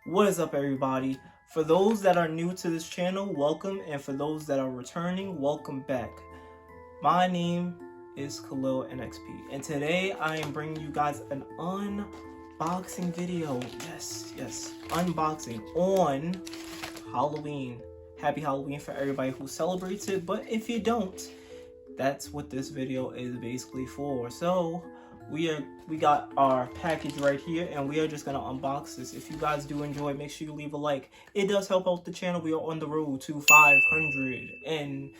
What is up, everybody? For those that are new to this channel, welcome, and for those that are returning, welcome back. My name is Khalil NXP, and today I am bringing you guys an unboxing video. Yes, unboxing on Halloween. Happy Halloween for everybody who celebrates it, but if you don't, that's what this video is basically for. So we got our package right here, and we are just gonna unbox this. If you guys do enjoy, make sure you leave a like. It does help out the channel. We are on the road to 500, and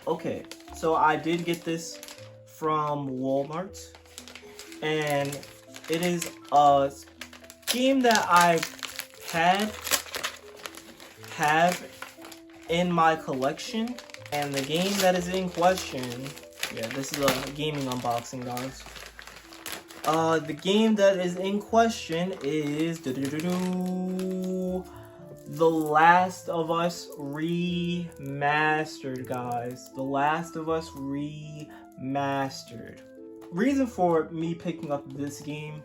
okay, so I did get this from Walmart, and it is a game that I have in my collection. And the game that is in question, yeah, this is a gaming unboxing, guys. The game that is in question is The Last of Us Remastered, guys. The Last of Us Remastered. Reason for me picking up this game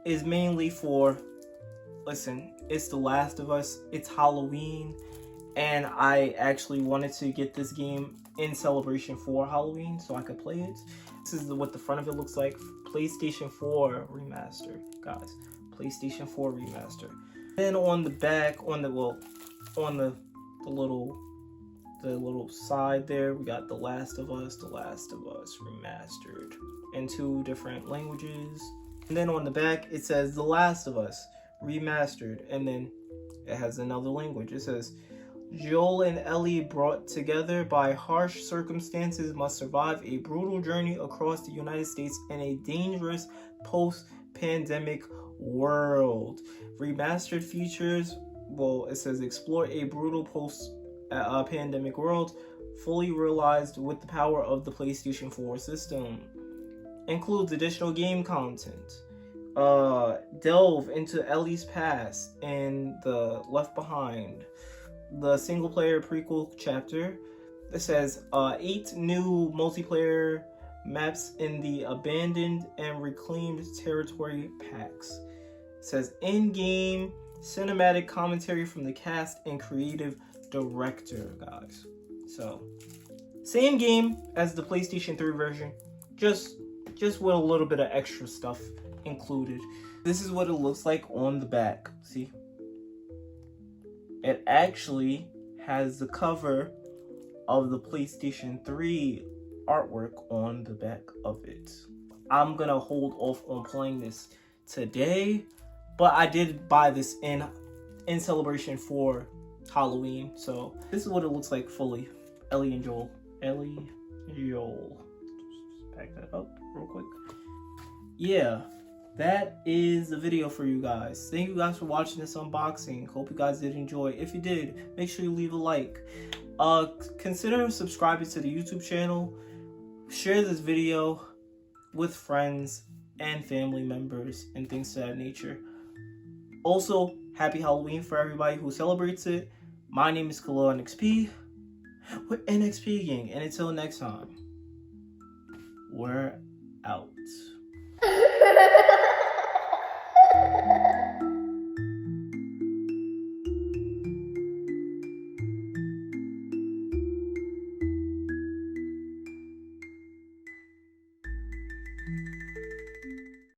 is mainly for, listen, it's The Last of Us, it's Halloween, and I actually wanted to get this game in celebration for Halloween so I could play it. This is what the front of it looks like. PlayStation 4 Remaster, guys. PlayStation 4 Remaster. Then on the back, on the little side there, we got The Last of Us Remastered in 2 different languages. And then on the back, it says The Last of Us Remastered, and then it has another language. It says, Joel and Ellie, brought together by harsh circumstances, must survive a brutal journey across the United States in a dangerous post-pandemic world. Remastered features, well, it says explore a brutal post-pandemic world, fully realized with the power of the PlayStation 4 system. Includes additional game content. Delve into Ellie's past and the Left Behind. The single-player prequel chapter. It says 8 new multiplayer maps in the abandoned and reclaimed territory packs. It says in-game cinematic commentary from the cast and creative director, guys. So, same game as the PlayStation 3 version, just with a little bit of extra stuff included. This is what it looks like on the back. See? It actually has the cover of the PlayStation 3 artwork on the back of it. I'm gonna hold off on playing this today, but I did buy this in celebration for Halloween. So this is what it looks like fully. Ellie and Joel. Just pack that up real quick. Yeah. That is the video for you guys. Thank you guys for watching this unboxing. Hope you guys did enjoy. If you did, make sure you leave a like. Consider subscribing to the YouTube channel. Share this video with friends and family members and things of that nature. Also, happy Halloween for everybody who celebrates it. My name is Khalil NXP. We're NXP Gang. And until next time, we're out.